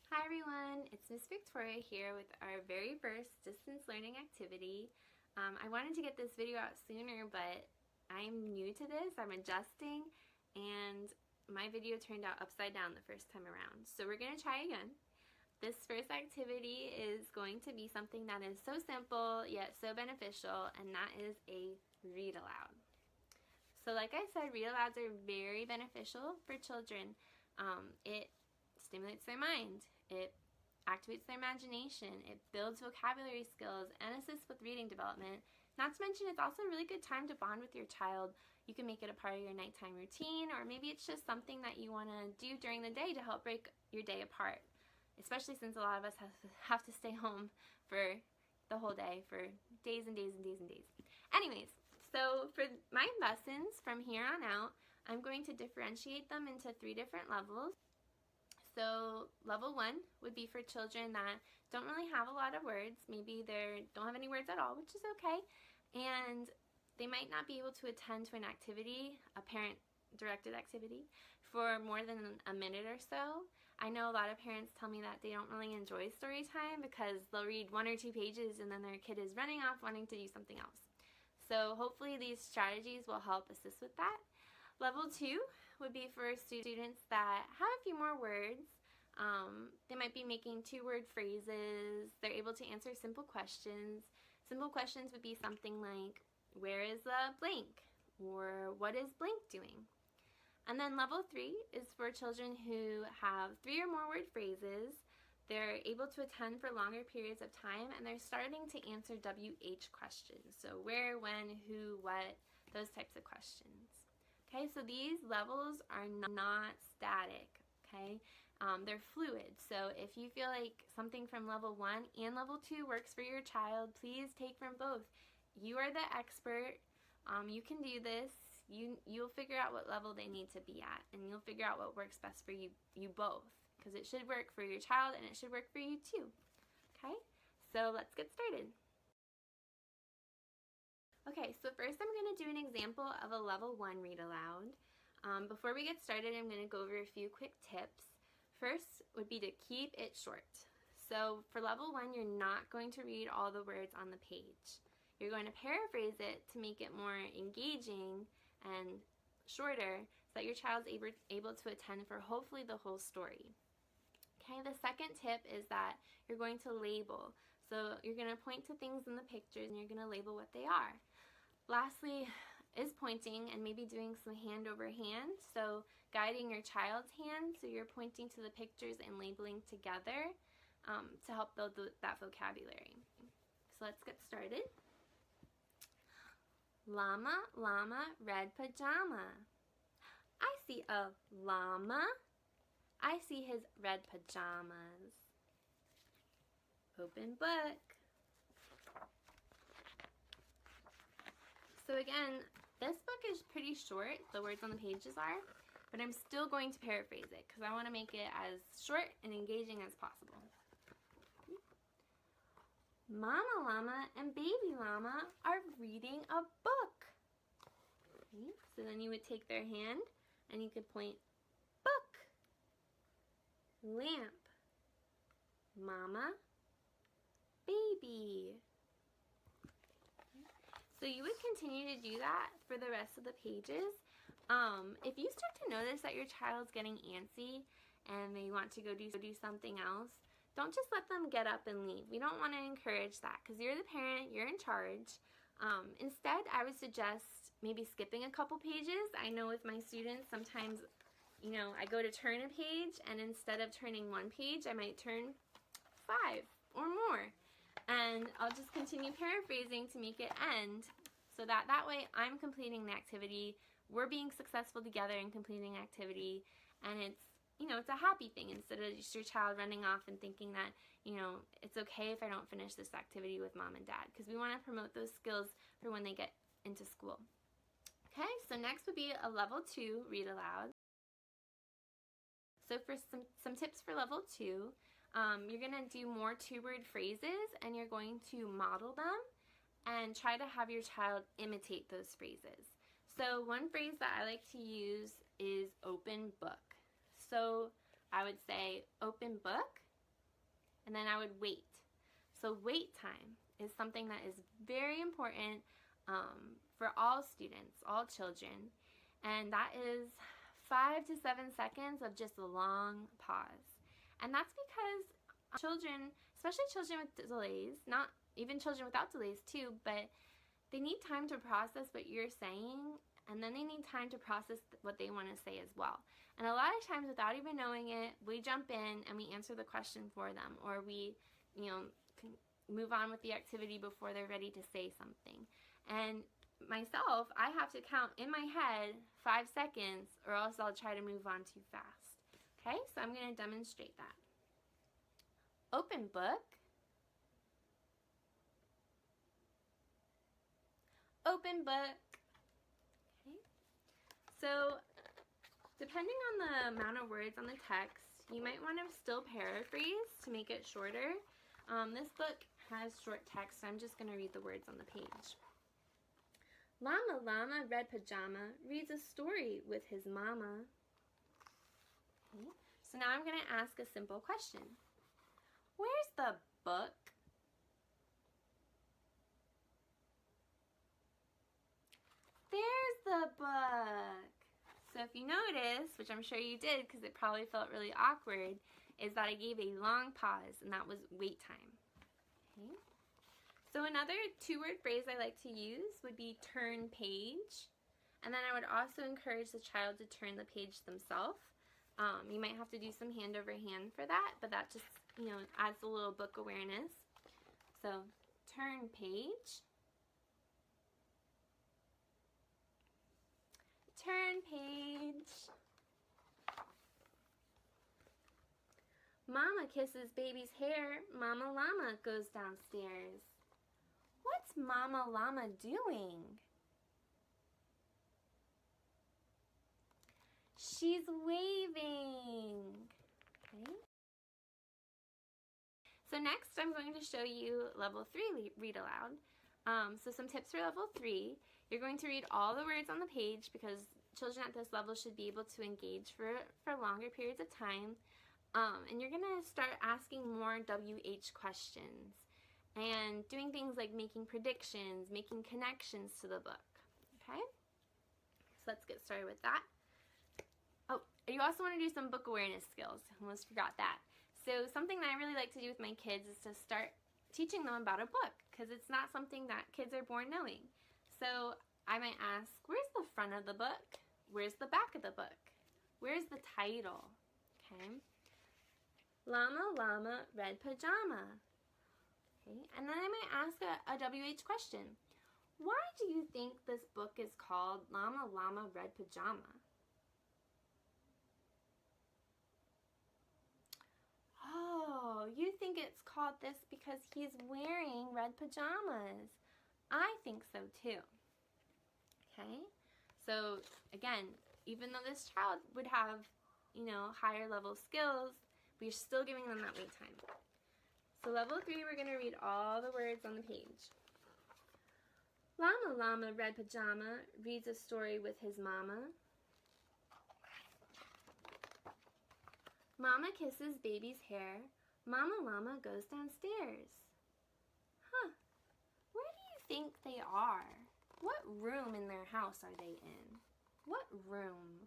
Hi everyone, it's Miss Victoria here with our very first distance learning activity. I wanted to get this video out sooner, but I'm new to this, I'm adjusting, and my video turned out upside down the first time around. So we're going to try again. This first activity is going to be something that is so simple yet so beneficial, and that is a read aloud. So like I said, read alouds are very beneficial for children. It stimulates their mind, it activates their imagination, it builds vocabulary skills, and assists with reading development. Not to mention, it's also a really good time to bond with your child. You can make it a part of your nighttime routine, or maybe it's just something that you want to do during the day to help break your day apart, especially since a lot of us have to stay home for the whole day, for days and days and days and days. Anyways, so for my lessons from here on out, I'm going to differentiate them into 3 different levels. So level 1 would be for children that don't really have a lot of words. Maybe they don't have any words at all, which is okay. And they might not be able to attend to an activity, a parent-directed activity, for more than a minute or so. I know a lot of parents tell me that they don't really enjoy story time because they'll read 1 or 2 pages and then their kid is running off wanting to do something else. So hopefully these strategies will help assist with that. Level 2 would be for students that have a few more words. They might be making 2-word phrases. They're able to answer simple questions. Simple questions would be something like, where is the blank? Or what is blank doing? And then level 3 is for children who have 3 or more word phrases. They're able to attend for longer periods of time, and they're starting to answer WH questions. So where, when, who, what, those types of questions. Okay, so these levels are not static, okay? They're fluid. So if you feel like something from level 1 and level 2 works for your child, please take from both. You are the expert. You can do this. You'll figure out what level they need to be at, and you'll figure out what works best for you both, because it should work for your child and it should work for you too. Okay, so let's get started. Okay, so first I'm going to do an example of a level 1 read aloud. Before we get started, I'm going to go over a few quick tips. First would be to keep it short. So for level 1, you're not going to read all the words on the page. You're going to paraphrase it to make it more engaging and shorter so that your child's able to attend for hopefully the whole story. Okay, the second tip is that you're going to label. So you're going to point to things in the pictures and you're going to label what they are. Lastly is pointing and maybe doing some hand over hand. So guiding your child's hand, so you're pointing to the pictures and labeling together to help build that vocabulary. So let's get started. Llama, llama, red pajama. I see a llama. I see his red pajamas. Open book. So again, this book is pretty short, the words on the pages are, but I'm still going to paraphrase it because I want to make it as short and engaging as possible. Mama llama and baby llama are reading a book. Okay, so then you would take their hand and you could point book, lamp, mama, baby. So you would continue to do that for the rest of the pages. If you start to notice that your child's getting antsy and they want to go do something else, don't just let them get up and leave. We don't want to encourage that because you're the parent, you're in charge. Instead, I would suggest maybe skipping a couple pages. I know with my students, sometimes, you know, I go to turn a page and instead of turning 1 page, I might turn 5 or more. And I'll just continue paraphrasing to make it end so that way I'm completing the activity, we're being successful together in completing the activity, and it's, you know, it's a happy thing instead of just your child running off and thinking that, you know, it's okay if I don't finish this activity with mom and dad, because we want to promote those skills for when they get into school. Okay, so next would be a level 2 read aloud. So for some tips for level 2, you're going to do more 2-word phrases and you're going to model them and try to have your child imitate those phrases. So one phrase that I like to use is open book. So I would say open book and then I would wait. So wait time is something that is very important for all students, all children, and that is 5 to 7 seconds of just a long pause. And that's because children, especially children with delays, not even children without delays too, but they need time to process what you're saying, and then they need time to process what they want to say as well. And a lot of times, without even knowing it, we jump in and we answer the question for them, or we, move on with the activity before they're ready to say something. And myself, I have to count in my head 5 seconds, or else I'll try to move on too fast. Okay, so I'm going to demonstrate that. Open book. Open book. Okay. So, depending on the amount of words on the text, you might want to still paraphrase to make it shorter. This book has short text, so I'm just going to read the words on the page. Llama Llama Red Pajama reads a story with his mama. Okay. So now I'm going to ask a simple question. Where's the book? There's the book. So if you notice, which I'm sure you did because it probably felt really awkward, is that I gave a long pause, and that was wait time. Okay. So another 2-word phrase I like to use would be turn page. And then I would also encourage the child to turn the page themselves. You might have to do some hand over hand for that, but that just, adds a little book awareness. So turn page. Turn page. Mama kisses baby's hair. Mama Llama goes downstairs. What's Mama Llama doing? She's waving. Okay. So next I'm going to show you level 3 read aloud. So some tips for level 3. You're going to read all the words on the page because children at this level should be able to engage for longer periods of time. And you're going to start asking more WH questions and doing things like making predictions, making connections to the book. Okay? So let's get started with that. Oh, you also want to do some book awareness skills. Almost forgot that. So something that I really like to do with my kids is to start teaching them about a book because it's not something that kids are born knowing. So I might ask, where's the front of the book? Where's the back of the book? Where's the title? Okay. Llama Llama Red Pajama. Okay. And then I might ask a WH question. Why do you think this book is called Llama Llama Red Pajama? Oh, you think it's called this because he's wearing red pajamas. I think so too. Okay, so again, even though this child would have, higher level skills, we're still giving them that wait time. So level 3, we're going to read all the words on the page. Llama Llama Red Pajama reads a story with his mama. Mama kisses baby's hair. Mama Llama goes downstairs. Huh. Where do you think they are? What room in their house are they in? What room?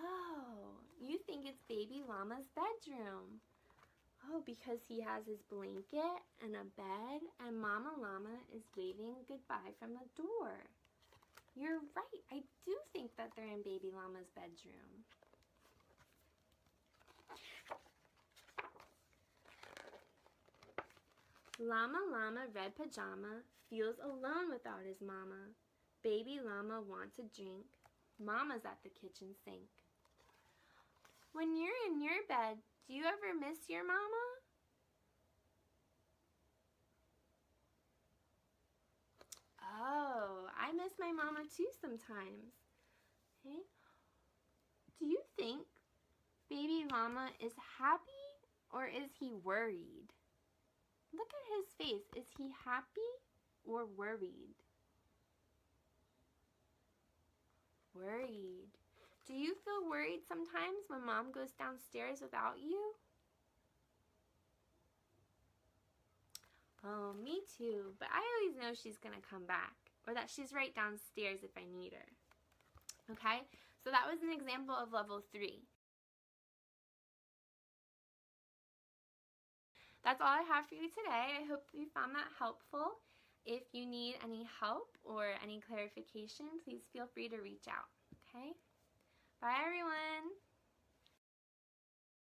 Oh, you think it's baby llama's bedroom. Oh, because he has his blanket and a bed and Mama Llama is waving goodbye from the door. You're right. I do think that they're in baby llama's bedroom. Llama Llama Red Pajama feels alone without his mama. Baby llama wants a drink. Mama's at the kitchen sink. When you're in your bed, do you ever miss your mama? Oh, I miss my mama too sometimes. Okay. Do you think baby llama is happy or is he worried? Look at his face. Is he happy or worried? Worried. Do you feel worried sometimes when mom goes downstairs without you? Oh, me too, but I always know she's gonna come back, or that she's right downstairs if I need her. Okay, so that was an example of level 3. That's all I have for you today. I hope you found that helpful. If you need any help or any clarification, please feel free to reach out. Okay? Bye, everyone.